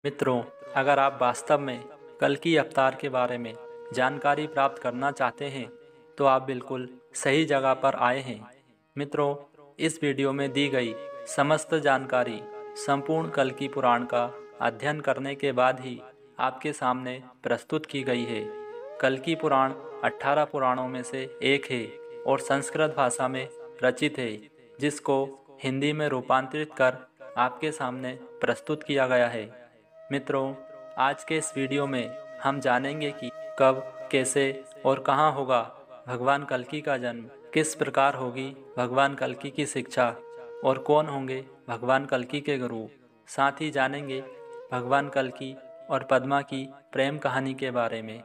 मित्रों, अगर आप वास्तव में कल्कि अवतार के बारे में जानकारी प्राप्त करना चाहते हैं तो आप बिल्कुल सही जगह पर आए हैं। मित्रों, इस वीडियो में दी गई समस्त जानकारी संपूर्ण कल्कि पुराण का अध्ययन करने के बाद ही आपके सामने प्रस्तुत की गई है। कल्कि पुराण 18 पुराणों में से एक है और संस्कृत भाषा में रचित है, जिसको हिंदी में रूपांतरित कर आपके सामने प्रस्तुत किया गया है। मित्रों, आज के इस वीडियो में हम जानेंगे कि कब, कैसे और कहाँ होगा भगवान कल्कि का जन्म, किस प्रकार होगी भगवान कल्कि की शिक्षा और कौन होंगे भगवान कल्कि के गुरु। साथ ही जानेंगे भगवान कल्कि और पद्मा की प्रेम कहानी के बारे में,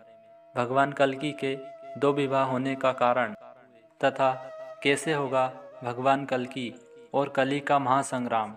भगवान कल्कि के 2 विवाह होने का कारण तथा कैसे होगा भगवान कल्कि और कली का महासंग्राम।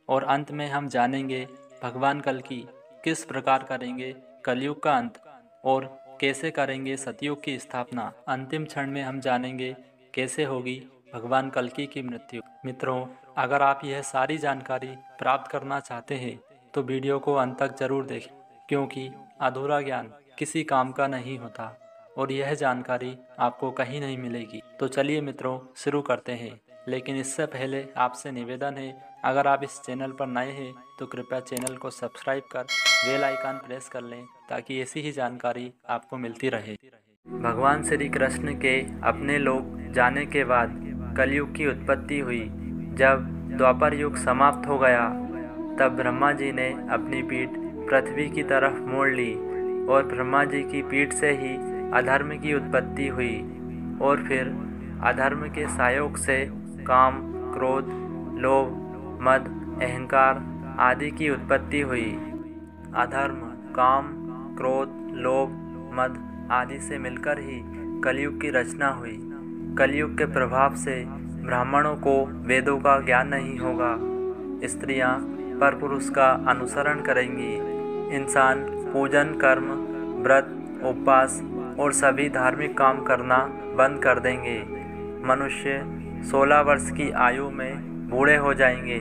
और अंत में हम जानेंगे भगवान कल्कि किस प्रकार करेंगे कलयुग का अंत और कैसे करेंगे सतयुग की स्थापना। अंतिम क्षण में हम जानेंगे कैसे होगी भगवान कल्कि की मृत्यु। मित्रों, अगर आप यह सारी जानकारी प्राप्त करना चाहते हैं तो वीडियो को अंत तक जरूर देखें, क्योंकि अधूरा ज्ञान किसी काम का नहीं होता और यह जानकारी आपको कहीं नहीं मिलेगी। तो चलिए मित्रों, शुरू करते हैं। लेकिन इससे पहले आपसे निवेदन है, अगर आप इस चैनल पर नए हैं तो कृपया चैनल को सब्सक्राइब कर बेल आइकन प्रेस कर लें, ताकि ऐसी ही जानकारी आपको मिलती रहे। भगवान श्री कृष्ण के अपने लोक जाने के बाद कलयुग की उत्पत्ति हुई। जब द्वापर युग समाप्त हो गया तब ब्रह्मा जी ने अपनी पीठ पृथ्वी की तरफ मोड़ ली और ब्रह्मा जी की पीठ से ही अधर्म की उत्पत्ति हुई और फिर अधर्म के सहयोग से काम, क्रोध, लोभ, मद, अहंकार आदि की उत्पत्ति हुई। अधर्म, काम, क्रोध, लोभ, मद आदि से मिलकर ही कलयुग की रचना हुई। कलयुग के प्रभाव से ब्राह्मणों को वेदों का ज्ञान नहीं होगा, स्त्रियां परपुरुष का अनुसरण करेंगी, इंसान पूजन, कर्म, व्रत, उपवास और सभी धार्मिक काम करना बंद कर देंगे। मनुष्य 16 वर्ष की आयु में बूढ़े हो जाएंगे।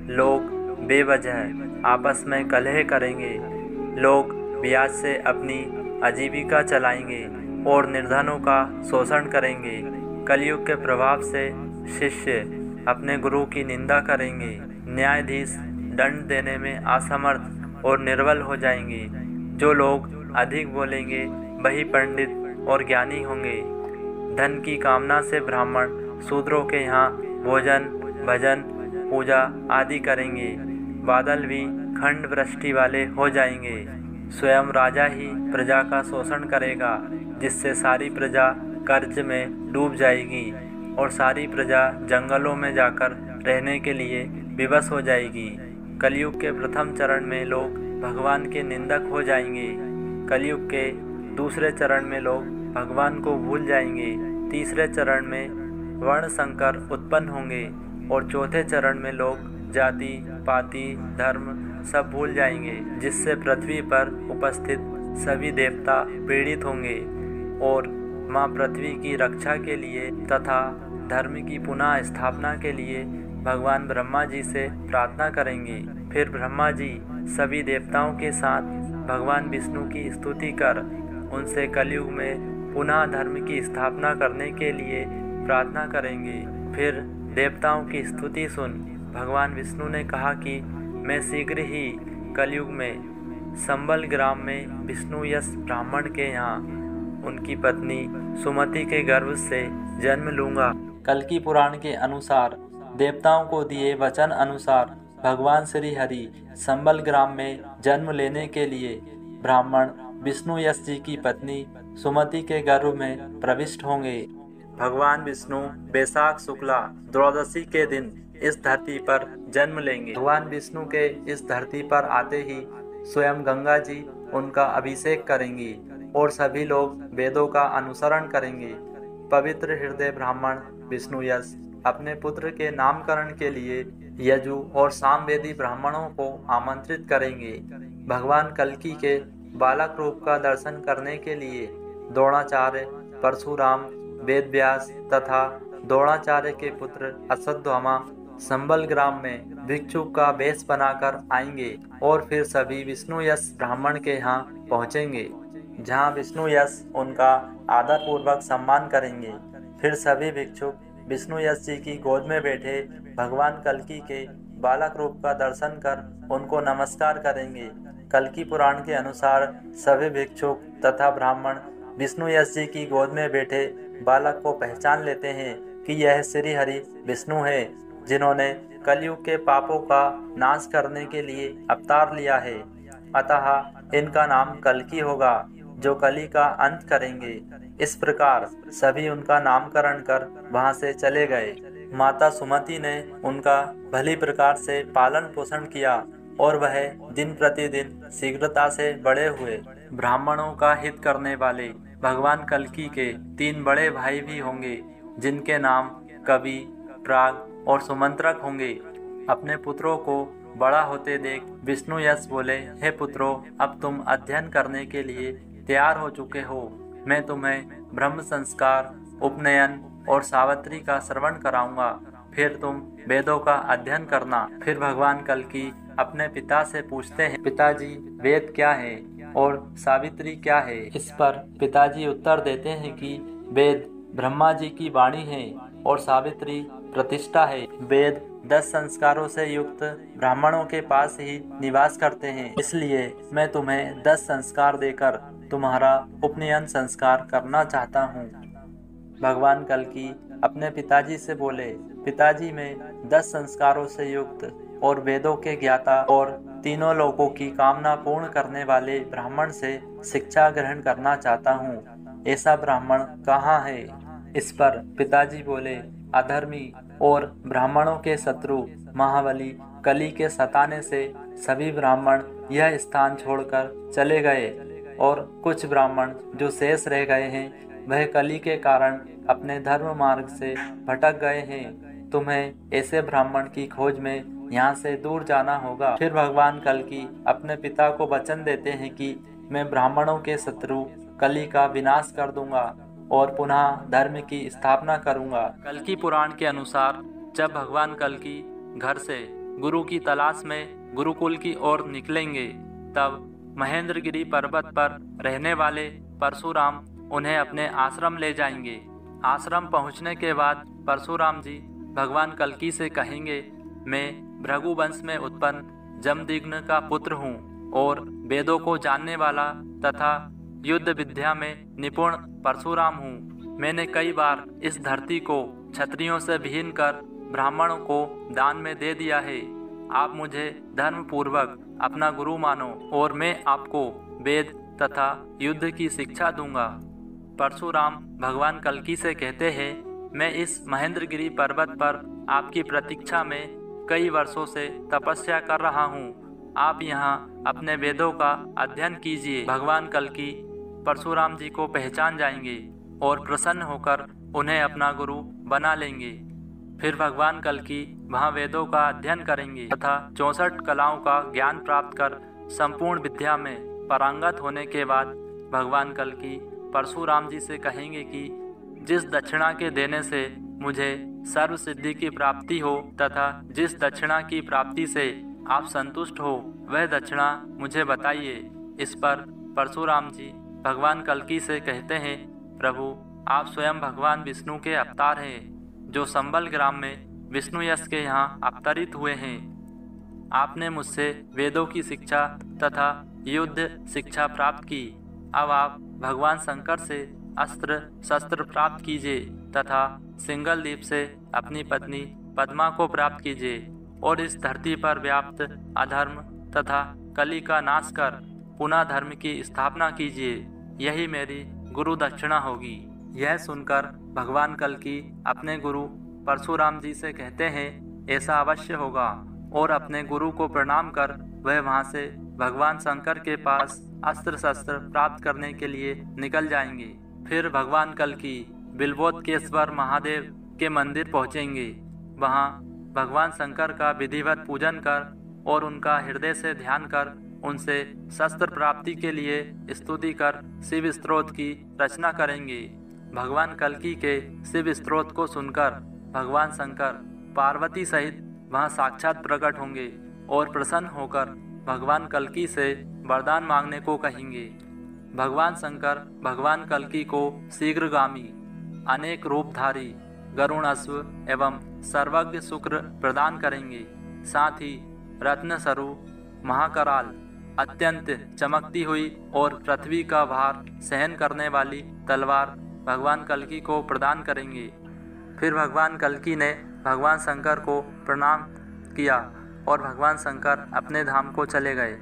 लोग बेवजह आपस में कलह करेंगे। लोग ब्याज से अपनी आजीविका चलाएंगे और निर्धनों का शोषण करेंगे। कलयुग के प्रभाव से शिष्य अपने गुरु की निंदा करेंगे। न्यायाधीश दंड देने में असमर्थ और निर्बल हो जाएंगे। जो लोग अधिक बोलेंगे वही पंडित और ज्ञानी होंगे। धन की कामना से ब्राह्मण शूद्रों के यहाँ भोजन, भजन, पूजा आदि करेंगे। बादल भी खंड वृष्टि वाले हो जाएंगे। स्वयं राजा ही प्रजा का शोषण करेगा, जिससे सारी प्रजा कर्ज में डूब जाएगी और सारी प्रजा जंगलों में जाकर रहने के लिए विवश हो जाएगी। कलयुग के प्रथम चरण में लोग भगवान के निंदक हो जाएंगे। कलयुग के दूसरे चरण में लोग भगवान को भूल जाएंगे। तीसरे चरण में वर्ण संकर उत्पन्न होंगे और चौथे चरण में लोग जाति, पाति, धर्म सब भूल जाएंगे, जिससे पृथ्वी पर उपस्थित सभी देवता पीड़ित होंगे और माँ पृथ्वी की रक्षा के लिए तथा धर्म की पुनः स्थापना के लिए भगवान ब्रह्मा जी से प्रार्थना करेंगे। फिर ब्रह्मा जी सभी देवताओं के साथ भगवान विष्णु की स्तुति कर उनसे कलयुग में पुनः धर्म की स्थापना करने के लिए प्रार्थना करेंगे। फिर देवताओं की स्तुति सुन भगवान विष्णु ने कहा कि मैं शीघ्र ही कलयुग में संबल ग्राम में विष्णु यश ब्राह्मण के यहाँ उनकी पत्नी सुमति के गर्भ से जन्म लूँगा। कल्कि पुराण के अनुसार देवताओं को दिए वचन अनुसार भगवान श्री हरि संबल ग्राम में जन्म लेने के लिए ब्राह्मण विष्णु यश जी की पत्नी सुमति के गर्भ में प्रविष्ट होंगे। भगवान विष्णु बैसाख शुक्ला द्वादशी के दिन इस धरती पर जन्म लेंगे। भगवान विष्णु के इस धरती पर आते ही स्वयं गंगा जी उनका अभिषेक करेंगी और सभी लोग वेदों का अनुसरण करेंगे। पवित्र हृदय ब्राह्मण विष्णु यश अपने पुत्र के नामकरण के लिए यजु और सामवेदी ब्राह्मणों को आमंत्रित करेंगे। भगवान कल्कि के बालक रूप का दर्शन करने के लिए द्रोणाचार्य, परशुराम, वेदव्यास तथा द्रोणाचार्य के पुत्र अश्वत्थामा संबल ग्राम में भिक्षु का वेश बनाकर आएंगे और फिर सभी विष्णु यश ब्राह्मण के यहाँ पहुँचेंगे, जहाँ विष्णु यश उनका आदर पूर्वक सम्मान करेंगे। फिर सभी भिक्षुक विष्णु यश जी की गोद में बैठे भगवान कल्कि के बालक रूप का दर्शन कर उनको नमस्कार करेंगे। कल्कि पुराण के अनुसार सभी भिक्षुक तथा ब्राह्मण विष्णु यश जी की गोद में बैठे बालक को पहचान लेते हैं कि यह श्री हरि विष्णु है, जिन्होंने कलयुग के पापों का नाश करने के लिए अवतार लिया है। अतः इनका नाम कल्कि होगा, जो कली का अंत करेंगे। इस प्रकार सभी उनका नामकरण कर वहां से चले गए। माता सुमति ने उनका भली प्रकार से पालन पोषण किया और वह दिन प्रतिदिन शीघ्रता से बड़े हुए। ब्राह्मणों का हित करने वाले भगवान कल्कि के 3 बड़े भाई भी होंगे, जिनके नाम कवि, प्राग और सुमंत्रक होंगे। अपने पुत्रों को बड़ा होते देख विष्णु यश बोले, हे पुत्रों, अब तुम अध्ययन करने के लिए तैयार हो चुके हो। मैं तुम्हें ब्रह्म संस्कार, उपनयन और सावित्री का श्रवण कराऊंगा। फिर तुम वेदों का अध्ययन करना। फिर भगवान कल्कि अपने पिता से पूछते हैं, पिताजी, वेद क्या है और सावित्री क्या है? इस पर पिताजी उत्तर देते हैं कि वेद ब्रह्मा जी की वाणी है और सावित्री प्रतिष्ठा है। वेद 10 संस्कारों से युक्त ब्राह्मणों के पास ही निवास करते हैं, इसलिए मैं तुम्हें 10 संस्कार देकर तुम्हारा उपनयन संस्कार करना चाहता हूँ। भगवान कल्कि अपने पिताजी से बोले, पिताजी, मैं 10 संस्कारों से युक्त और वेदों के ज्ञाता और तीनों लोकों की कामना पूर्ण करने वाले ब्राह्मण से शिक्षा ग्रहण करना चाहता हूँ। ऐसा ब्राह्मण कहाँ है? इस पर पिताजी बोले, अधर्मी और ब्राह्मणों के शत्रु महाबली कली के सताने से सभी ब्राह्मण यह स्थान छोड़कर चले गए और कुछ ब्राह्मण जो शेष रह गए हैं वह कली के कारण अपने धर्म मार्ग से भटक गए हैं। तुम्हें ऐसे ब्राह्मण की खोज में यहाँ से दूर जाना होगा। फिर भगवान कल्कि अपने पिता को वचन देते हैं कि मैं ब्राह्मणों के शत्रु कली का विनाश कर दूंगा और पुनः धर्म की स्थापना करूंगा। कल्कि पुराण के अनुसार जब भगवान कल्कि घर से गुरु की तलाश में गुरुकुल की ओर निकलेंगे, तब महेंद्रगिरी पर्वत पर रहने वाले परशुराम उन्हें अपने आश्रम ले जाएंगे। आश्रम पहुंचने के बाद परशुराम जी भगवान कल्कि से कहेंगे, मैं भृगु वंश में उत्पन्न जमदग्नि का पुत्र हूँ और वेदों को जानने वाला तथा युद्ध विद्या में निपुण परशुराम हूँ। मैंने कई बार इस धरती को क्षत्रियों से विहीन कर ब्राह्मणों को दान में दे दिया है। आप मुझे धर्म पूर्वक अपना गुरु मानो और मैं आपको वेद तथा युद्ध की शिक्षा दूंगा। परशुराम भगवान कल्कि से कहते हैं, मैं इस महेंद्रगिरी पर्वत पर आपकी प्रतीक्षा में कई वर्षों से तपस्या कर रहा हूँ। आप यहाँ अपने वेदों का अध्ययन कीजिए। भगवान कल्कि परशुराम जी को पहचान जाएंगे और प्रसन्न होकर उन्हें अपना गुरु बना लेंगे। फिर भगवान कल्कि वहाँ वेदों का अध्ययन करेंगे तथा 64 कलाओं का ज्ञान प्राप्त कर संपूर्ण विद्या में पारंगत होने के बाद भगवान कल्कि परशुराम जी से कहेंगे कि जिस दक्षिणा के देने से मुझे सर्व सिद्धि की प्राप्ति हो तथा जिस दक्षिणा की प्राप्ति से आप संतुष्ट हो, वह दक्षिणा मुझे बताइए। इस पर परशुराम जी भगवान कल्कि से कहते हैं, प्रभु, आप स्वयं भगवान विष्णु के अवतार हैं, जो संबल ग्राम में विष्णु यश के यहाँ अवतरित हुए हैं। आपने मुझसे वेदों की शिक्षा तथा युद्ध शिक्षा प्राप्त की। अब आप भगवान शंकर से अस्त्र शस्त्र प्राप्त कीजिए तथा सिंगल द्वीप से अपनी पत्नी पद्मा को प्राप्त कीजिए और इस धरती पर व्याप्त अधर्म तथा कली का नाश कर पुनः धर्म की स्थापना कीजिए। यही मेरी गुरु दक्षिणा होगी। यह सुनकर भगवान कल्कि अपने गुरु परशुराम जी से कहते हैं, ऐसा अवश्य होगा, और अपने गुरु को प्रणाम कर वह वहां से भगवान शंकर के पास अस्त्र शस्त्र प्राप्त करने के लिए निकल जाएंगे। फिर भगवान कल्कि बिल्वोत्केश्वर महादेव के मंदिर पहुंचेंगे। वहां भगवान शंकर का विधिवत पूजन कर और उनका हृदय से ध्यान कर उनसे शस्त्र प्राप्ति के लिए स्तुति कर शिव स्तोत्र की रचना करेंगे। भगवान कल्कि के शिव स्तोत्र को सुनकर भगवान शंकर पार्वती सहित वहाँ साक्षात प्रकट होंगे और प्रसन्न होकर भगवान कल्की से वरदान मांगने को कहेंगे। भगवान शंकर भगवान कल्की को शीघ्रगामी, अनेक रूपधारी, गरुण अश्व एवं सर्वज्ञ शुक्र प्रदान करेंगे। साथ ही रत्न स्वरूप महाकराल, अत्यंत चमकती हुई और पृथ्वी का भार सहन करने वाली तलवार भगवान कल्की को प्रदान करेंगे। फिर भगवान कल्की ने भगवान शंकर को प्रणाम किया और भगवान शंकर अपने धाम को चले गए।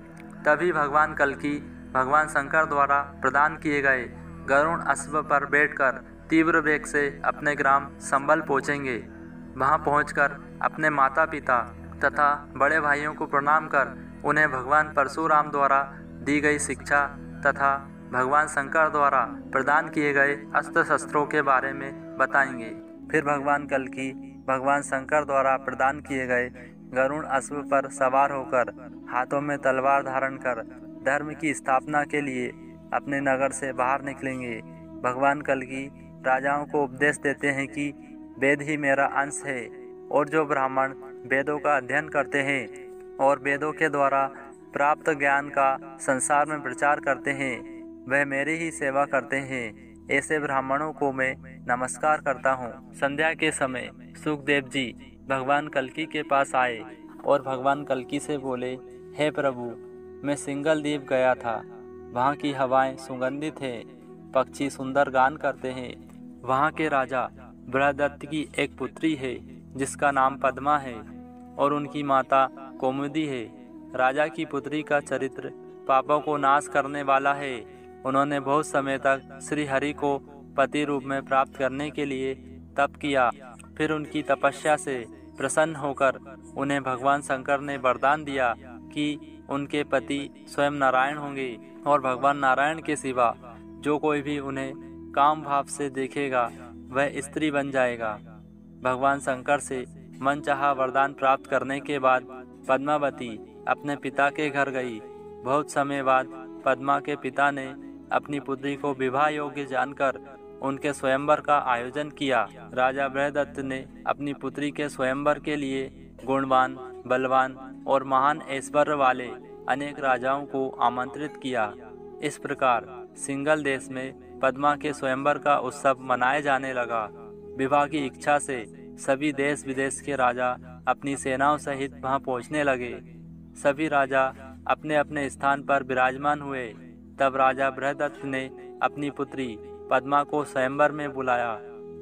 तभी भगवान कल्की भगवान शंकर द्वारा प्रदान किए गए गरुण अश्व पर बैठकर तीव्र वेग से अपने ग्राम संबल पहुँचेंगे। वहाँ पहुंचकर अपने माता पिता तथा बड़े भाइयों को प्रणाम कर उन्हें भगवान परशुराम द्वारा दी गई शिक्षा तथा भगवान शंकर द्वारा प्रदान किए गए अस्त्र शस्त्रों के बारे में बताएंगे। फिर भगवान कल्की भगवान शंकर द्वारा प्रदान किए गए गरुण अश्व पर सवार होकर हाथों में तलवार धारण कर धर्म की स्थापना के लिए अपने नगर से बाहर निकलेंगे। भगवान कल्की राजाओं को उपदेश देते हैं कि वेद ही मेरा अंश है और जो ब्राह्मण वेदों का अध्ययन करते हैं और वेदों के द्वारा प्राप्त ज्ञान का संसार में प्रचार करते हैं वह मेरी ही सेवा करते हैं। ऐसे ब्राह्मणों को मैं नमस्कार करता हूँ। संध्या के समय सुखदेव जी भगवान कल्की के पास आए और भगवान कल्की से बोले, हे प्रभु, मैं सिंगल द्वीप गया था। वहाँ की हवाएं सुगंधित है, पक्षी सुंदर गान करते हैं। वहाँ के राजा बृहदत्त की एक पुत्री है जिसका नाम पद्मा है और उनकी माता कौमुदी है। राजा की पुत्री का चरित्र पापों को नाश करने वाला है। उन्होंने बहुत समय तक श्री हरि को पति रूप में प्राप्त करने के लिए तप किया। फिर उनकी तपस्या से प्रसन्न होकर उन्हें भगवान शंकर ने वरदान दिया कि उनके पति स्वयं नारायण होंगे और भगवान नारायण के सिवा जो कोई भी उन्हें काम भाव से देखेगा वह स्त्री बन जाएगा। भगवान शंकर से मनचाहा वरदान प्राप्त करने के बाद पद्मावती अपने पिता के घर गई। बहुत समय बाद पद्मा के पिता ने अपनी पुत्री को विवाह योग्य जानकर उनके स्वयंवर का आयोजन किया। राजा बृहदत्त ने अपनी पुत्री के स्वयंवर के लिए गुणवान, बलवान और महान ऐश्वर्य वाले अनेक राजाओं को आमंत्रित किया। इस प्रकार सिंगल देश में पद्मा के स्वयंवर का उत्सव मनाया जाने लगा। विवाह की इच्छा से सभी देश विदेश के राजा अपनी सेनाओं सहित वहां पहुंचने लगे। सभी राजा अपने अपने स्थान पर विराजमान हुए। तब राजा बृहदत्त ने अपनी पुत्री पद्मा को स्वयंवर में बुलाया।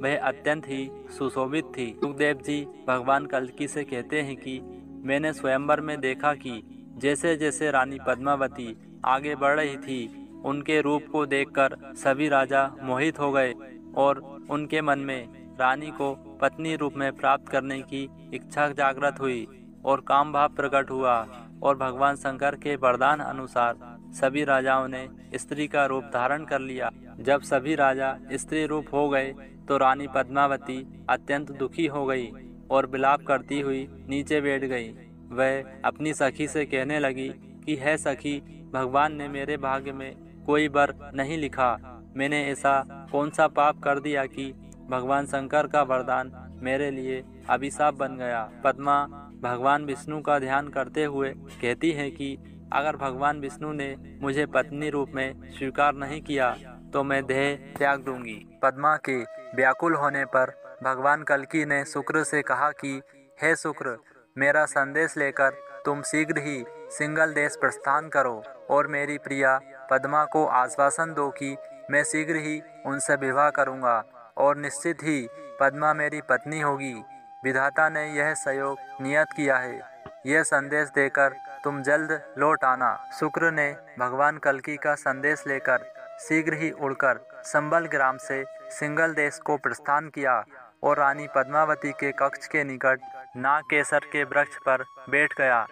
वह अत्यंत ही सुशोभित थी। सुखदेव जी भगवान कल्की से कहते हैं कि मैंने स्वयंवर में देखा कि जैसे जैसे रानी पद्मावती आगे बढ़ रही थी उनके रूप को देखकर सभी राजा मोहित हो गए और उनके मन में रानी को पत्नी रूप में प्राप्त करने की इच्छा जागृत हुई और काम भाव प्रकट हुआ और भगवान शंकर के वरदान अनुसार सभी राजाओं ने स्त्री का रूप धारण कर लिया। जब सभी राजा स्त्री रूप हो गए तो रानी पद्मावती अत्यंत दुखी हो गई और विलाप करती हुई नीचे बैठ गई। वह अपनी सखी से कहने लगी कि है सखी, भगवान ने मेरे भाग्य में कोई वर नहीं लिखा। मैंने ऐसा कौन सा पाप कर दिया कि भगवान शंकर का वरदान मेरे लिए अभिशाप बन गया। पद्मा भगवान विष्णु का ध्यान करते हुए कहती है कि अगर भगवान विष्णु ने मुझे पत्नी रूप में स्वीकार नहीं किया तो मैं देह त्याग दूंगी। पद्मा के व्याकुल होने पर भगवान कल्की ने शुक्र से कहा कि हे शुक्र, मेरा संदेश लेकर तुम शीघ्र ही सिंगल देश प्रस्थान करो और मेरी प्रिया पद्मा को आश्वासन दो कि मैं शीघ्र ही उनसे विवाह करूंगा और निश्चित ही पद्मा मेरी पत्नी होगी। विधाता ने यह संयोग नियत किया है। यह संदेश देकर तुम जल्द लौट आना। शुक्र ने भगवान कल्की का संदेश लेकर शीघ्र ही उड़कर संबल ग्राम से सिंगल देश को प्रस्थान किया और रानी पद्मावती के कक्ष के निकट नागकेसर के वृक्ष पर बैठ गया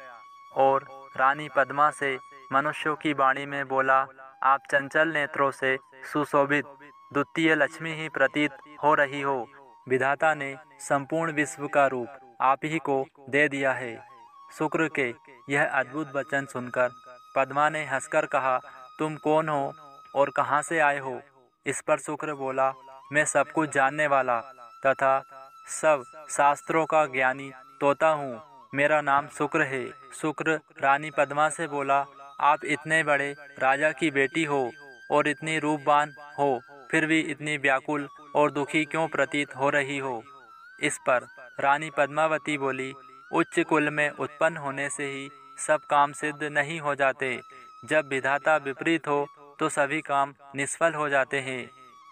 और रानी पद्मा से मनुष्यों की वाणी में बोला, आप चंचल नेत्रों से सुशोभित द्वितीय लक्ष्मी ही प्रतीत हो रही हो। विधाता ने संपूर्ण विश्व का रूप आप ही को दे दिया है। शुक्र के यह अद्भुत वचन सुनकर पद्मा ने हंसकर कहा, तुम कौन हो और कहाँ से आए हो? इस पर शुक्र बोला, मैं सब कुछ जानने वाला तथा सब शास्त्रों का ज्ञानी तोता हूँ। मेरा नाम शुक्र है। शुक्र रानी पद्मा से बोला, आप इतने बड़े राजा की बेटी हो और इतनी रूपवान हो, फिर भी इतनी व्याकुल और दुखी क्यों प्रतीत हो रही हो? इस पर रानी पद्मावती बोली, उच्च कुल में उत्पन्न होने से ही सब काम सिद्ध नहीं हो जाते। जब विधाता विपरीत हो तो सभी काम निष्फल हो जाते हैं।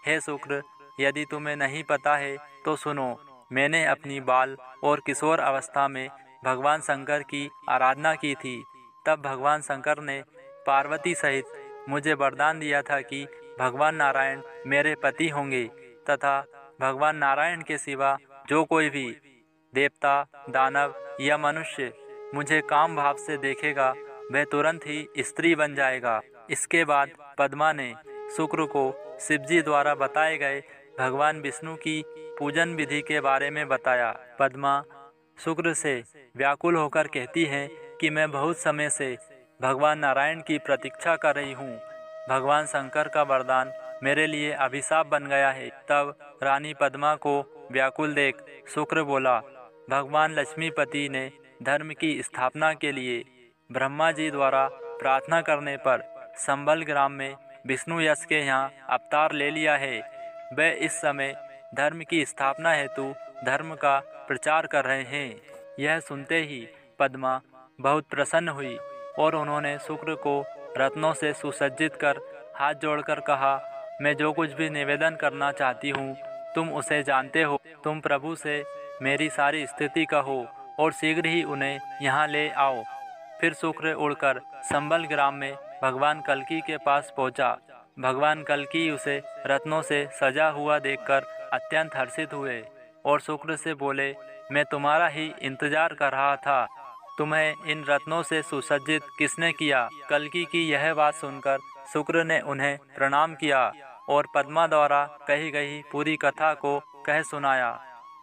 हे शुक्र, यदि तुम्हें नहीं पता है तो सुनो। मैंने अपनी बाल और किशोर अवस्था में भगवान शंकर की आराधना की थी। तब भगवान शंकर ने पार्वती सहित मुझे वरदान दिया था कि भगवान नारायण मेरे पति होंगे तथा भगवान नारायण के सिवा जो कोई भी देवता, दानव या मनुष्य मुझे काम भाव से देखेगा वह तुरंत ही स्त्री बन जाएगा। इसके बाद पद्मा ने शुक्र को शिवजी द्वारा बताए गए भगवान विष्णु की पूजन विधि के बारे में बताया। पद्मा शुक्र से व्याकुल होकर कहती है कि मैं बहुत समय से भगवान नारायण की प्रतीक्षा कर रही हूँ। भगवान शंकर का वरदान मेरे लिए अभिशाप बन गया है। तब रानी पद्मा को व्याकुल देख शुक्र बोला, भगवान लक्ष्मीपति ने धर्म की स्थापना के लिए ब्रह्मा जी द्वारा प्रार्थना करने पर संबल ग्राम में विष्णु यश के यहाँ अवतार ले लिया है। वे इस समय धर्म की स्थापना हेतु धर्म का प्रचार कर रहे हैं। यह सुनते ही पद्मा बहुत प्रसन्न हुई और उन्होंने शुक्र को रत्नों से सुसज्जित कर हाथ जोड़कर कहा, मैं जो कुछ भी निवेदन करना चाहती हूँ तुम उसे जानते हो। तुम प्रभु से मेरी सारी स्थिति कहो और शीघ्र ही उन्हें यहाँ ले आओ। फिर शुक्र उड़कर संबल ग्राम में भगवान कल्की के पास पहुँचा। भगवान कल्की उसे रत्नों से सजा हुआ देखकर अत्यंत हर्षित हुए और शुक्र से बोले, मैं तुम्हारा ही इंतजार कर रहा था। तुम्हें इन रत्नों से सुसज्जित किसने किया? कल्की की यह बात सुनकर शुक्र ने उन्हें प्रणाम किया और पद्मा द्वारा कही गई पूरी कथा को कह सुनाया।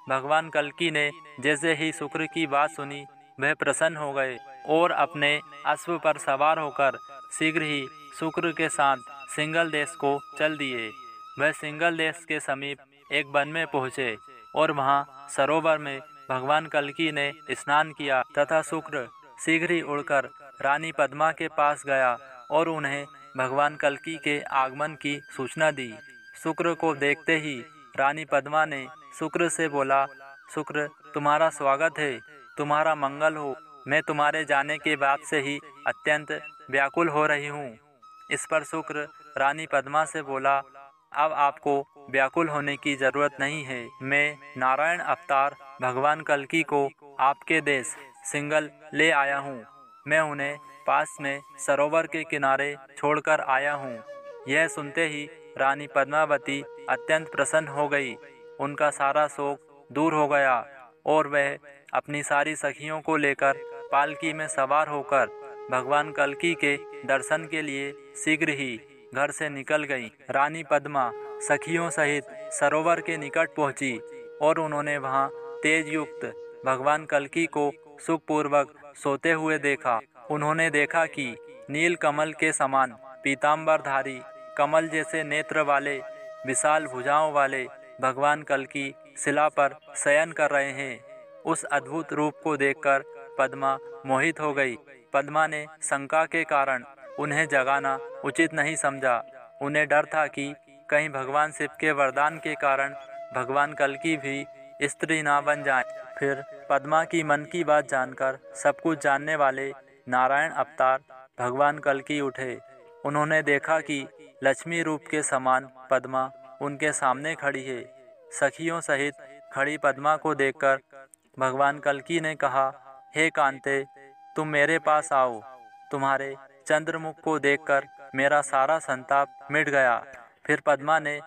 भगवान कल्की ने जैसे ही शुक्र की बात सुनी वह प्रसन्न हो गए और अपने अश्व पर सवार होकर शीघ्र ही शुक्र के साथ सिंगल देश को चल दिए। वह सिंगल देश के समीप एक वन में पहुँचे और वहाँ सरोवर में भगवान कल्की ने स्नान किया तथा शुक्र शीघ्र ही उड़कर रानी पद्मा के पास गया और उन्हें भगवान कल्की के आगमन की सूचना दी। शुक्र को देखते ही रानी पद्मा ने शुक्र से बोला, शुक्र, तुम्हारा स्वागत है, तुम्हारा मंगल हो। मैं तुम्हारे जाने के बाद से ही अत्यंत व्याकुल हो रही हूँ। इस पर शुक्र रानी पद्मा से बोला, अब आपको व्याकुल होने की जरूरत नहीं है। मैं नारायण अवतार भगवान कल्की को आपके देश सिंगल ले आया हूँ। मैं उन्हें पास में सरोवर के किनारे छोड़कर आया हूँ। यह सुनते ही रानी पद्मावती अत्यंत प्रसन्न हो गई। उनका सारा शोक दूर हो गया और वह अपनी सारी सखियों को लेकर पालकी में सवार होकर भगवान कल्की के दर्शन के लिए शीघ्र ही घर से निकल गई। रानी पद्मा सखियों सहित सरोवर के निकट पहुंची और उन्होंने वहां तेज युक्त भगवान कल्की को सुखपूर्वक सोते हुए देखा। उन्होंने देखा कि नील कमल के समान पीताम्बरधारी, कमल जैसे नेत्र वाले, विशाल भुजाओं वाले भगवान कल्की शिला पर शयन कर रहे हैं। उस अद्भुत रूप को देखकर पद्मा मोहित हो गई। पद्मा ने शंका के कारण उन्हें जगाना उचित नहीं समझा। उन्हें डर था कि कहीं भगवान शिव के वरदान के कारण भगवान कल्की भी स्त्री ना बन जाएं। फिर पद्मा की मन की बात जानकर सब कुछ जानने वाले नारायण अवतार भगवान कल्की उठे। उन्होंने देखा कि लक्ष्मी रूप के समान पद्मा उनके सामने खड़ी है। सखियों सहित खड़ी पद्मा को देखकर भगवान कल्की ने कहा, हे कांते, तुम मेरे पास आओ। तुम्हारे चंद्रमुख को देखकर मेरा सारा संताप मिट गया। फिर पद्मा ने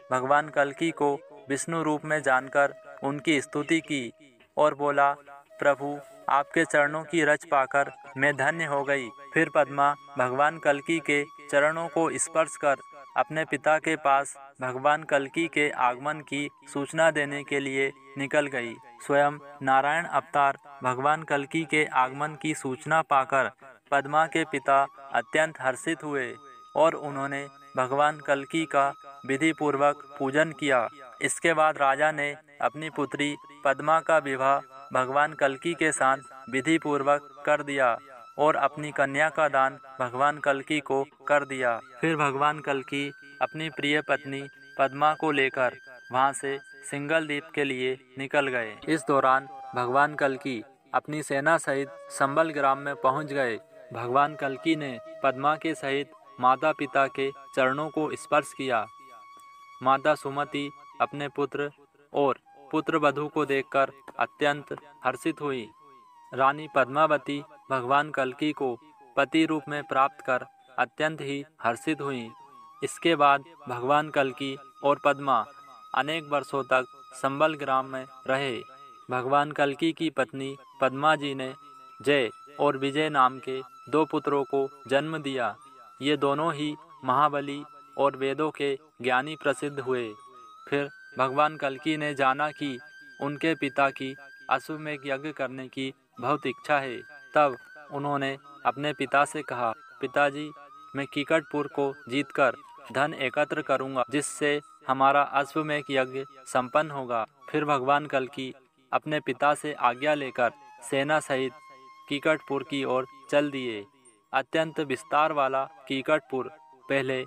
भगवान कल्की को विष्णु रूप में जानकर उनकी स्तुति की और बोला, प्रभु, आपके चरणों की रज पाकर मैं धन्य हो गई। फिर पद्मा भगवान कल्की के चरणों को स्पर्श कर अपने पिता के पास भगवान कल्की के आगमन की सूचना देने के लिए निकल गई। स्वयं नारायण अवतार भगवान कल्की के आगमन की सूचना पाकर पद्मा के पिता अत्यंत हर्षित हुए और उन्होंने भगवान कल्की का विधि पूर्वक पूजन किया। इसके बाद राजा ने अपनी पुत्री पद्मा का विवाह भगवान कल्कि के साथ विधि पूर्वक कर दिया और अपनी कन्या का दान भगवान कल्कि को कर दिया। फिर भगवान कल्कि अपनी प्रिय पत्नी पद्मा को लेकर वहां से सिंगल द्वीप के लिए निकल गए। इस दौरान भगवान कल्कि अपनी सेना सहित संबल ग्राम में पहुंच गए। भगवान कल्कि ने पद्मा के सहित माता पिता के चरणों को स्पर्श किया। माता सुमति अपने पुत्र और पुत्र वधू को देखकर अत्यंत हर्षित हुई। रानी पद्मावती भगवान कल्कि को पति रूप में प्राप्त कर अत्यंत ही हर्षित हुई। इसके बाद भगवान कल्कि और पद्मा अनेक वर्षों तक संबल ग्राम में रहे। भगवान कल्कि की पत्नी पद्मा जी ने जय और विजय नाम के 2 पुत्रों को जन्म दिया। ये दोनों ही महाबली और वेदों के ज्ञानी प्रसिद्ध हुए। फिर भगवान कल्कि ने जाना कि उनके पिता की अश्वमेध यज्ञ करने की बहुत इच्छा है। तब उन्होंने अपने पिता से कहा, पिताजी, मैं कीकटपुर को जीतकर धन एकत्र करूंगा जिससे हमारा अश्वमेध यज्ञ संपन्न होगा। फिर भगवान कल्कि अपने पिता से आज्ञा लेकर सेना सहित कीकटपुर की ओर चल दिए। अत्यंत विस्तार वाला कीकटपुर पहले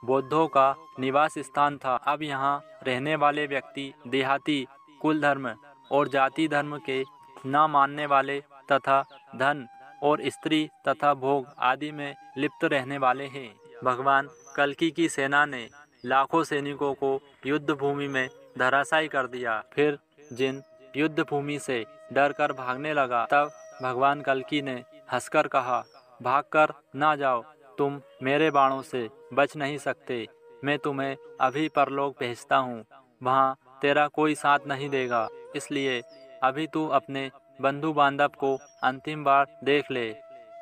बौद्धों का निवास स्थान था। अब यहाँ रहने वाले व्यक्ति देहाती, कुल धर्म और जाति धर्म के न मानने वाले तथा धन और स्त्री तथा भोग आदि में लिप्त रहने वाले हैं। भगवान कल्कि की सेना ने लाखों सैनिकों को युद्ध भूमि में धराशायी कर दिया। फिर जिन युद्ध भूमि से डरकर भागने लगा, तब भगवान कल्कि ने हंसकर कहा, भागकर ना जाओ, तुम मेरे बाणों से बच नहीं सकते। मैं तुम्हें अभी परलोक भेजता हूँ, वहाँ तेरा कोई साथ नहीं देगा, इसलिए अभी तू अपने बंधु बांधव को अंतिम बार देख ले।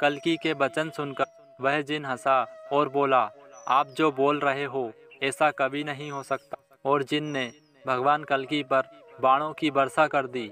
कल्कि के वचन सुनकर वह जिन हंसा और बोला, आप जो बोल रहे हो ऐसा कभी नहीं हो सकता। और जिन ने भगवान कल्कि पर बाणों की वर्षा कर दी।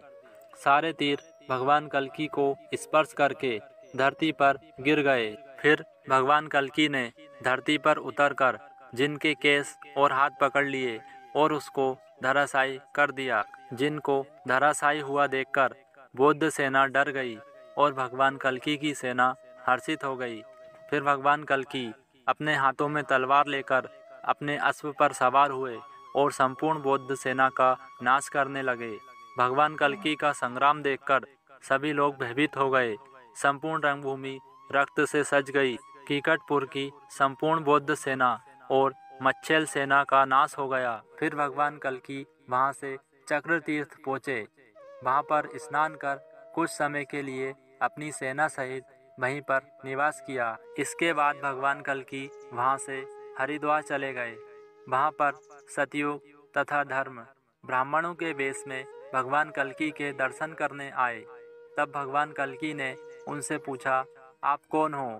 सारे तीर भगवान कल्कि को स्पर्श करके धरती पर गिर गए। फिर भगवान कल्कि ने धरती पर उतरकर जिनके केस और हाथ पकड़ लिए और उसको धराशायी कर दिया। जिनको धराशायी हुआ देखकर बौद्ध सेना डर गई और भगवान कल्कि की सेना हर्षित हो गई। फिर भगवान कल्कि अपने हाथों में तलवार लेकर अपने अश्व पर सवार हुए और संपूर्ण बौद्ध सेना का नाश करने लगे। भगवान कल्कि का संग्राम देखकर सभी लोग भयभीत हो गए। संपूर्ण रंगभूमि रक्त से सज गई। कीकटपुर की संपूर्ण बौद्ध सेना और मच्छेल सेना का नाश हो गया। फिर भगवान कल्कि वहां से चक्र तीर्थ पहुँचे। वहां पर स्नान कर कुछ समय के लिए अपनी सेना सहित वहीं पर निवास किया। इसके बाद भगवान कल्कि वहां से हरिद्वार चले गए। वहां पर सतयुग तथा धर्म ब्राह्मणों के वेश में भगवान कल्कि के दर्शन करने आए। तब भगवान कल्कि ने उनसे पूछा, आप कौन हो?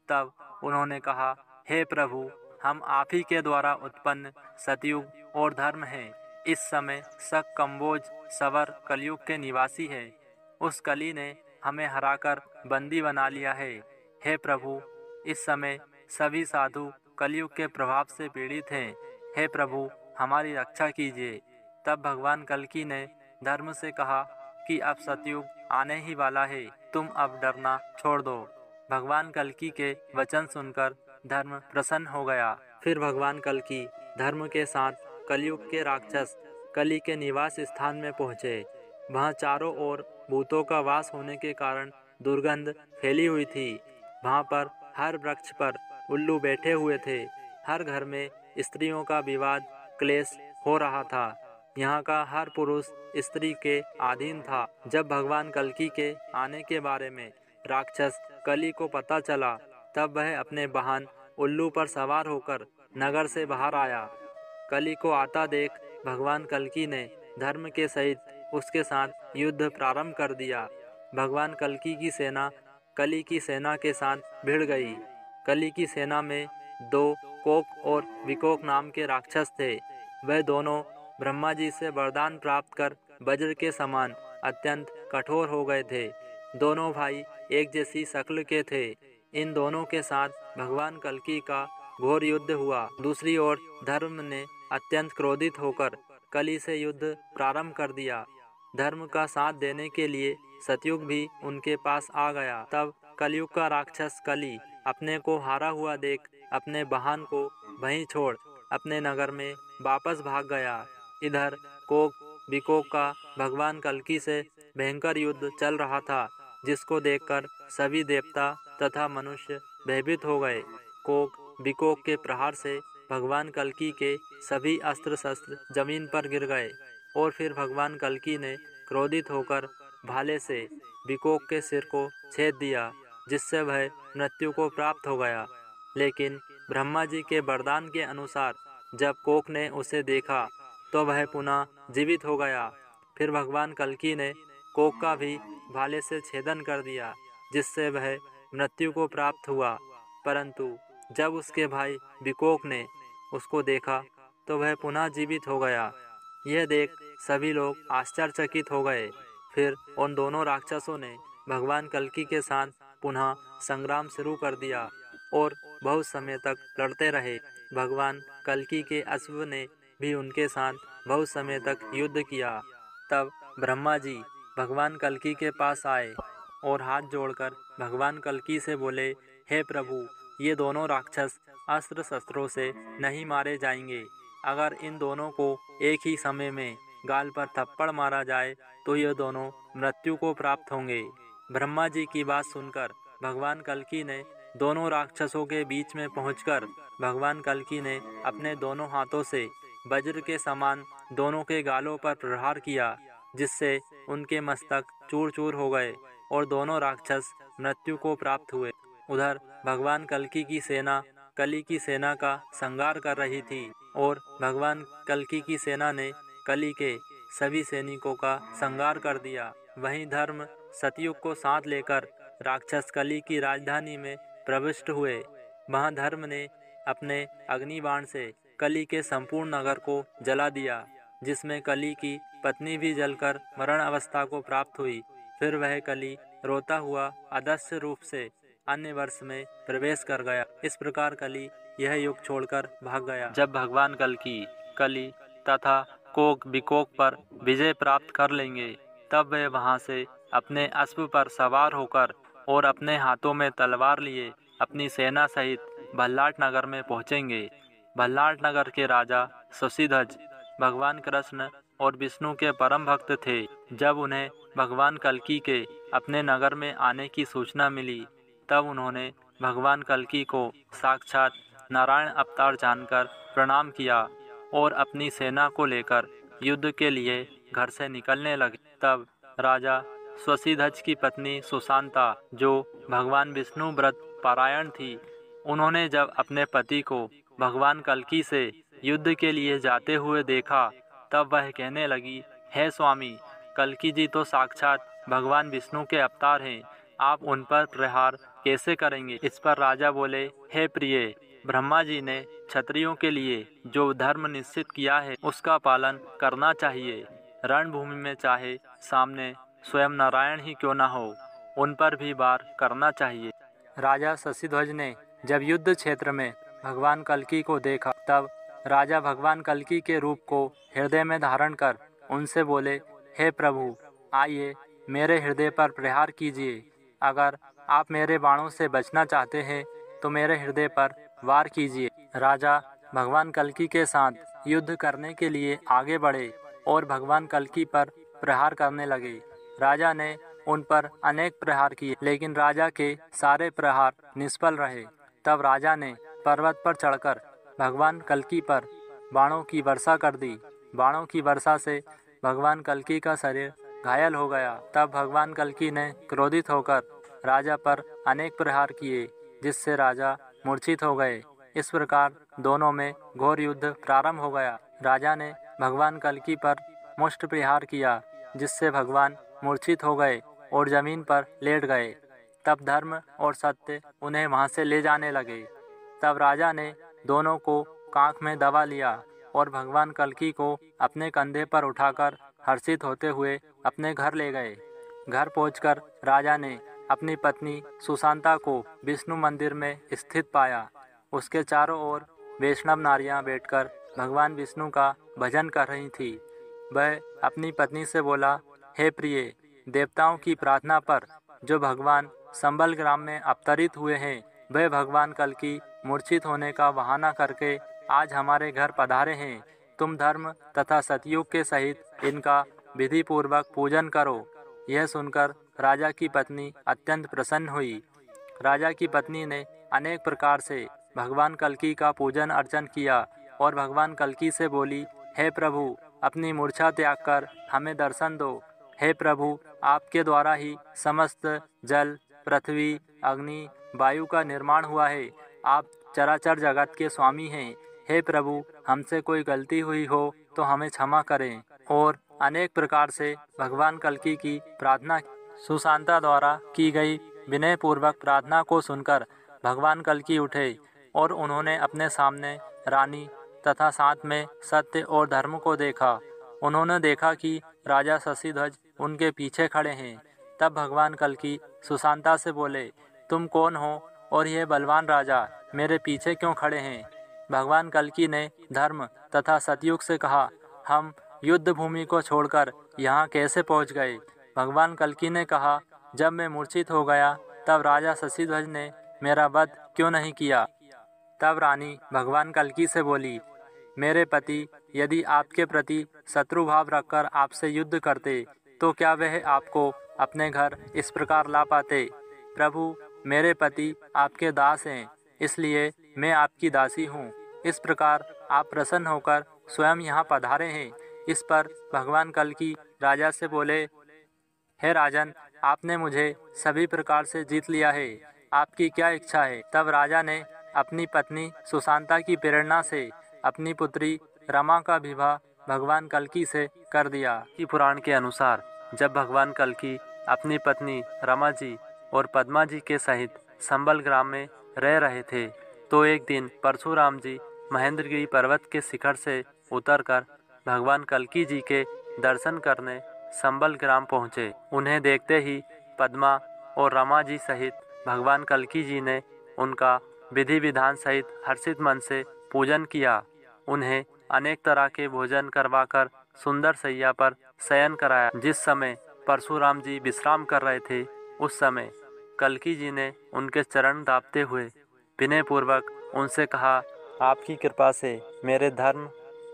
तब उन्होंने कहा, हे प्रभु, हम आप ही के द्वारा उत्पन्न सतयुग और धर्म हैं। इस समय शक, कम्बोज, सवर कलयुग के निवासी है। उस कली ने हमें हराकर बंदी बना लिया है। हे प्रभु, इस समय सभी साधु कलयुग के प्रभाव से पीड़ित हैं। हे प्रभु, हमारी रक्षा कीजिए। तब भगवान कल्कि ने धर्म से कहा कि अब सतयुग आने ही वाला है, तुम अब डरना छोड़ दो। भगवान कल्कि के वचन सुनकर धर्म प्रसन्न हो गया। फिर भगवान कल्कि धर्म के साथ कलयुग के राक्षस कली के निवास स्थान में पहुँचे। वहाँ चारों ओर भूतों का वास होने के कारण दुर्गंध फैली हुई थी। वहाँ पर हर वृक्ष पर उल्लू बैठे हुए थे। हर घर में स्त्रियों का विवाद क्लेश हो रहा था। यहाँ का हर पुरुष स्त्री के अधीन था। जब भगवान कल्कि के आने के बारे में राक्षस कली को पता चला, तब वह अपने वाहन उल्लू पर सवार होकर नगर से बाहर आया। कली को आता देख भगवान कल्कि ने धर्म के सहित उसके साथ युद्ध प्रारंभ कर दिया। भगवान कल्कि की सेना कली की सेना के साथ भिड़ गई। कली की सेना में 2 कोक और विकोक नाम के राक्षस थे। वह दोनों ब्रह्मा जी से वरदान प्राप्त कर वज्र के समान अत्यंत कठोर हो गए थे। दोनों भाई एक जैसी शक्ल के थे। इन दोनों के साथ भगवान कल्कि का घोर युद्ध हुआ। दूसरी ओर धर्म ने अत्यंत क्रोधित होकर कली से युद्ध प्रारंभ कर दिया। धर्म का साथ देने के लिए सतयुग भी उनके पास आ गया। तब कलयुग का राक्षस कली अपने को हारा हुआ देख अपने वाहन को वहीं छोड़ अपने नगर में वापस भाग गया। इधर कोक बिकोक का भगवान कल्कि से भयंकर युद्ध चल रहा था, जिसको देखकर सभी देवता तथा मनुष्य भयभीत हो गए। कोक बिकोक के प्रहार से भगवान कल्कि के सभी अस्त्र शस्त्र जमीन पर गिर गए और फिर भगवान कल्कि ने क्रोधित होकर भाले से बिकोक के सिर को छेद दिया, जिससे वह मृत्यु को प्राप्त हो गया। लेकिन ब्रह्मा जी के वरदान के अनुसार जब कोक ने उसे देखा तो वह पुनः जीवित हो गया। फिर भगवान कल्कि ने कोक का भी भाले से छेदन कर दिया, जिससे वह मृत्यु को प्राप्त हुआ। परंतु जब उसके भाई बिकोक ने उसको देखा तो वह पुनः जीवित हो गया। यह देख सभी लोग आश्चर्यचकित हो गए। फिर उन दोनों राक्षसों ने भगवान कल्कि के साथ पुनः संग्राम शुरू कर दिया और बहुत समय तक लड़ते रहे। भगवान कल्कि के अश्व ने भी उनके साथ बहुत समय तक युद्ध किया। तब ब्रह्मा जी भगवान कल्कि के पास आए और हाथ जोड़कर भगवान कल्कि से बोले, हे प्रभु, ये दोनों राक्षस अस्त्र शस्त्रों से नहीं मारे जाएंगे। अगर इन दोनों को एक ही समय में गाल पर थप्पड़ मारा जाए तो ये दोनों मृत्यु को प्राप्त होंगे। ब्रह्मा जी की बात सुनकर भगवान कल्कि ने दोनों राक्षसों के बीच में पहुंचकर भगवान कल्कि ने अपने दोनों हाथों से वज्र के समान दोनों के गालों पर प्रहार किया, जिससे उनके मस्तक चूर चूर हो गए और दोनों राक्षस मृत्यु को प्राप्त हुए। उधर भगवान कल्कि की सेना कली की सेना का संहार कर रही थी और भगवान कल्कि की सेना ने कली के सभी सैनिकों का संहार कर दिया। वहीं धर्म सतयुग को साथ लेकर राक्षस कली की राजधानी में प्रविष्ट हुए। वहां धर्म ने अपने अग्निबाण से कली के संपूर्ण नगर को जला दिया, जिसमें कली की पत्नी भी जलकर मरण अवस्था को प्राप्त हुई। फिर वह कली रोता हुआ अदृश्य रूप से अन्य वर्ष में प्रवेश कर गया। इस प्रकार कली यह युग छोड़कर भाग गया। जब भगवान कल्कि कली तथा कोक बिकोक पर विजय प्राप्त कर लेंगे, तब वे वहां से अपने अश्व पर सवार होकर और अपने हाथों में तलवार लिए अपनी सेना सहित भल्लाट नगर में पहुंचेंगे। भल्लाट नगर के राजा शशिध्वज भगवान कृष्ण और विष्णु के परम भक्त थे। जब उन्हें भगवान कल्कि के अपने नगर में आने की सूचना मिली, तब उन्होंने भगवान कल्कि को साक्षात नारायण अवतार जानकर प्रणाम किया और अपनी सेना को लेकर युद्ध के लिए घर से निकलने लगे। तब राजा शशिध्वज की पत्नी सुशांता, जो भगवान विष्णु व्रत पारायण थी, उन्होंने जब अपने पति को भगवान कल्कि से युद्ध के लिए जाते हुए देखा, तब वह कहने लगी, हे स्वामी, कल्कि जी तो साक्षात भगवान विष्णु के अवतार हैं, आप उन पर प्रहार कैसे करेंगे? इस पर राजा बोले, हे प्रिय, ब्रह्मा जी ने क्षत्रियों के लिए जो धर्म निश्चित किया है उसका पालन करना चाहिए। रणभूमि में चाहे सामने स्वयं नारायण ही क्यों न हो, उन पर भी वार करना चाहिए। राजा शशिध्वज ने जब युद्ध क्षेत्र में भगवान कल्कि को देखा, तब राजा भगवान कल्कि के रूप को हृदय में धारण कर उनसे बोले, हे प्रभु, आइए मेरे हृदय पर प्रहार कीजिए। अगर आप मेरे बाणों से बचना चाहते हैं तो मेरे हृदय पर वार कीजिए। राजा भगवान कल्कि के साथ युद्ध करने के लिए आगे बढ़े और भगवान कल्कि पर प्रहार करने लगे। राजा ने उन पर अनेक प्रहार किए, लेकिन राजा के सारे प्रहार निष्फल रहे। तब राजा ने पर्वत पर चढ़कर भगवान कल्कि पर बाणों की वर्षा कर दी। बाणों की वर्षा से भगवान कल्कि का शरीर घायल हो गया। तब भगवान कल्कि ने क्रोधित होकर राजा पर अनेक प्रहार किए, जिससे राजा मूर्छित हो गए। इस प्रकार दोनों में घोर युद्ध प्रारंभ हो गया। राजा ने भगवान कल्कि पर मुष्ट प्रहार किया, जिससे भगवान मूर्छित हो गए और जमीन पर लेट गए। तब धर्म और सत्य उन्हें वहां से ले जाने लगे। तब राजा ने दोनों को कांख में दबा लिया और भगवान कल्कि को अपने कंधे पर उठाकर हर्षित होते हुए अपने घर ले गए। घर पहुंचकर राजा ने अपनी पत्नी सुशांता को विष्णु मंदिर में स्थित पाया। उसके चारों ओर वैष्णव नारियां बैठकर भगवान विष्णु का भजन कर रही थी। वह अपनी पत्नी से बोला, हे प्रिय, देवताओं की प्रार्थना पर जो भगवान संबल ग्राम में अवतरित हुए हैं, वे भगवान कल्की मूर्छित होने का बहाना करके आज हमारे घर पधारे हैं। तुम धर्म तथा सतयुग के सहित इनका विधि पूर्वक पूजन करो। यह सुनकर राजा की पत्नी अत्यंत प्रसन्न हुई। राजा की पत्नी ने अनेक प्रकार से भगवान कल्की का पूजन अर्चन किया और भगवान कल्की से बोली, हे प्रभु, अपनी मूर्छा त्याग कर हमें दर्शन दो। हे प्रभु, आपके द्वारा ही समस्त जल, पृथ्वी, अग्नि, वायु का निर्माण हुआ है। आप चराचर जगत के स्वामी हैं। हे प्रभु, हमसे कोई गलती हुई हो तो हमें क्षमा करें। और अनेक प्रकार से भगवान कल्की की प्रार्थना। सुशांता द्वारा की गई विनय पूर्वक प्रार्थना को सुनकर भगवान कल्की उठे और उन्होंने अपने सामने रानी तथा साथ में सत्य और धर्म को देखा। उन्होंने देखा कि राजा शशिध्वज उनके पीछे खड़े हैं। तब भगवान कल्की सुशांता से बोले, तुम कौन हो और ये बलवान राजा मेरे पीछे क्यों खड़े हैं? भगवान कल्की ने धर्म तथा सतयुग से कहा, हम युद्ध भूमि को छोड़कर यहाँ कैसे पहुँच गए? भगवान कल्की ने कहा, जब मैं मूर्छित हो गया तब राजा शशिध्वज ने मेरा वध क्यों नहीं किया? तब रानी भगवान कल्की से बोली, मेरे पति यदि आपके प्रति शत्रु भाव रखकर आपसे युद्ध करते तो क्या वह आपको अपने घर इस प्रकार ला पाते? प्रभु, मेरे पति आपके दास हैं, इसलिए मैं आपकी दासी हूँ। इस प्रकार आप प्रसन्न होकर स्वयं यहाँ पधारे हैं। इस पर भगवान कल्की राजा से बोले, हे राजन, आपने मुझे सभी प्रकार से जीत लिया है। आपकी क्या इच्छा है? तब राजा ने अपनी पत्नी सुशांता की प्रेरणा से अपनी पुत्री रमा का विवाह भगवान कल्की से कर दिया। कि पुराण के अनुसार जब भगवान कल्की अपनी पत्नी रमा जी और पद्मा जी के सहित संबल ग्राम में रह रहे थे, तो एक दिन परशुराम जी महेंद्रगिरी पर्वत के शिखर से उतरकर भगवान कल्की जी के दर्शन करने संबल ग्राम पहुँचे। उन्हें देखते ही पद्मा और रमा जी सहित भगवान कल्की जी ने उनका विधि विधान सहित हर्षित मन से पूजन किया। उन्हें अनेक तरह के भोजन करवाकर सुंदर सैया पर शयन कराया। जिस समय परशुराम जी विश्राम कर रहे थे, उस समय कल्की जी ने उनके चरण दाबते हुए विनय पूर्वक उनसे कहा, आपकी कृपा से मेरे धर्म,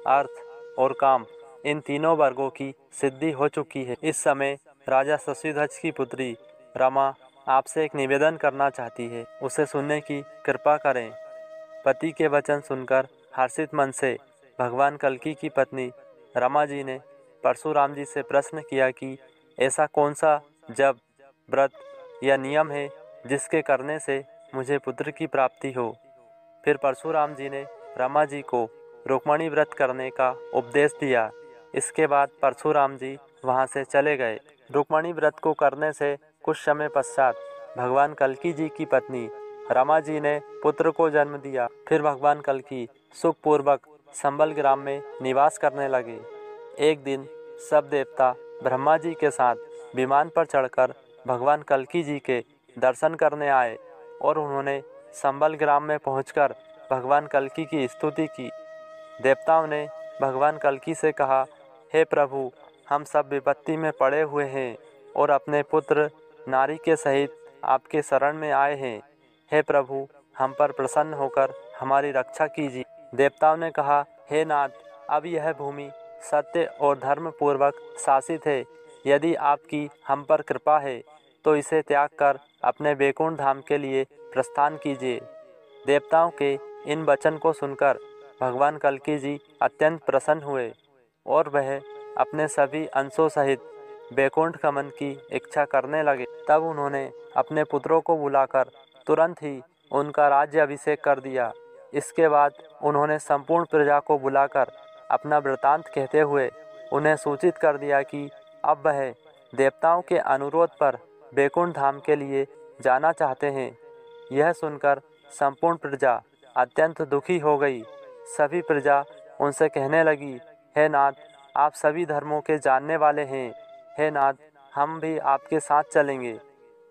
अर्थ और काम इन तीनों वर्गों की सिद्धि हो चुकी है। इस समय राजा शशिध्वज की पुत्री रमा आपसे एक निवेदन करना चाहती है, उसे सुनने की कृपा करें। पति के वचन सुनकर हर्षित मन से भगवान कल्की की पत्नी रमा जी ने परशुराम जी से प्रश्न किया कि ऐसा कौन सा जप, व्रत या नियम है जिसके करने से मुझे पुत्र की प्राप्ति हो। फिर परशुराम जी ने रमा जी को रुक्मणी व्रत करने का उपदेश दिया। इसके बाद परशुराम जी वहाँ से चले गए। रुक्मणी व्रत को करने से कुछ समय पश्चात भगवान कल्की जी की पत्नी रमा जी ने पुत्र को जन्म दिया। फिर भगवान कल्की सुखपूर्वक संबल ग्राम में निवास करने लगे। एक दिन सब देवता ब्रह्मा जी के साथ विमान पर चढ़कर भगवान कल्की जी के दर्शन करने आए और उन्होंने संबल ग्राम में पहुंचकर भगवान कल्की की स्तुति की। देवताओं ने भगवान कल्की से कहा, हे प्रभु, हम सब विपत्ति में पड़े हुए हैं और अपने पुत्र नारी के सहित आपके शरण में आए हैं। हे प्रभु, हम पर प्रसन्न होकर हमारी रक्षा कीजिए। देवताओं ने कहा, हे नाथ, अब यह भूमि सत्य और धर्म पूर्वक शासित है। यदि आपकी हम पर कृपा है तो इसे त्याग कर अपने वैकुंठ धाम के लिए प्रस्थान कीजिए। देवताओं के इन वचन को सुनकर भगवान कल्की जी अत्यंत प्रसन्न हुए और वह अपने सभी अंशों सहित वैकुंठ गमन की इच्छा करने लगे। तब उन्होंने अपने पुत्रों को बुलाकर तुरंत ही उनका राज्य अभिषेक कर दिया। इसके बाद उन्होंने संपूर्ण प्रजा को बुलाकर अपना वृतांत कहते हुए उन्हें सूचित कर दिया कि अब वह देवताओं के अनुरोध पर वैकुंठ धाम के लिए जाना चाहते हैं। यह सुनकर संपूर्ण प्रजा अत्यंत दुखी हो गई। सभी प्रजा उनसे कहने लगी, हे नाथ, आप सभी धर्मों के जानने वाले हैं। हे नाथ, हम भी आपके साथ चलेंगे।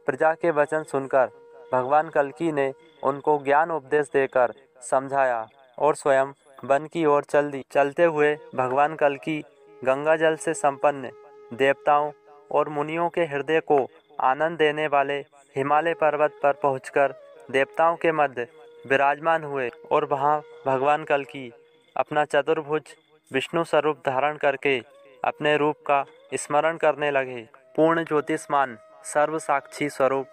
प्रजा के वचन सुनकर भगवान कल्की ने उनको ज्ञान उपदेश देकर समझाया और स्वयं वन की ओर चल दी। चलते हुए भगवान कल्की गंगा जल से संपन्न देवताओं और मुनियों के हृदय को आनंद देने वाले हिमालय पर्वत पर पहुंचकर देवताओं के मध्य विराजमान हुए और वहां भगवान कल्कि अपना चतुर्भुज विष्णु स्वरूप धारण करके अपने रूप का स्मरण करने लगे। पूर्ण ज्योतिष्मान सर्व साक्षी स्वरूप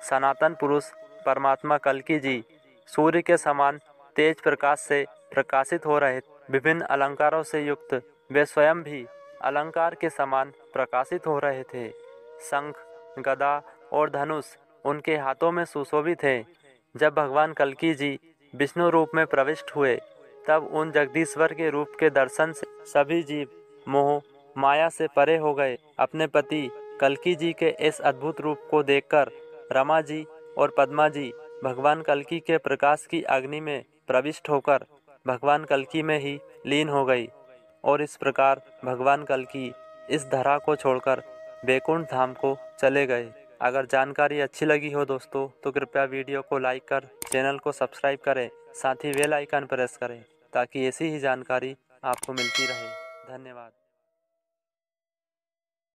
सनातन पुरुष परमात्मा कल्कि जी सूर्य के समान तेज प्रकाश से प्रकाशित हो रहे। विभिन्न अलंकारों से युक्त वे स्वयं भी अलंकार के समान प्रकाशित हो रहे थे। शंख, गदा और धनुष उनके हाथों में सुशोभित थे। जब भगवान कल्कि जी विष्णु रूप में प्रविष्ट हुए तब उन जगदीश्वर के रूप के दर्शन से सभी जीव मोह माया से परे हो गए। अपने पति कल्कि जी के इस अद्भुत रूप को देखकर रमा जी और पद्मा जी भगवान कल्कि के प्रकाश की अग्नि में प्रविष्ट होकर भगवान कल्कि में ही लीन हो गई और इस प्रकार भगवान कल्कि इस धरा को छोड़कर वैकुंठ धाम को चले गए। अगर जानकारी अच्छी लगी हो दोस्तों तो कृपया वीडियो को लाइक कर चैनल को सब्सक्राइब करें, साथ ही बेल आइकन प्रेस करें ताकि ऐसी ही जानकारी आपको मिलती रहे। धन्यवाद।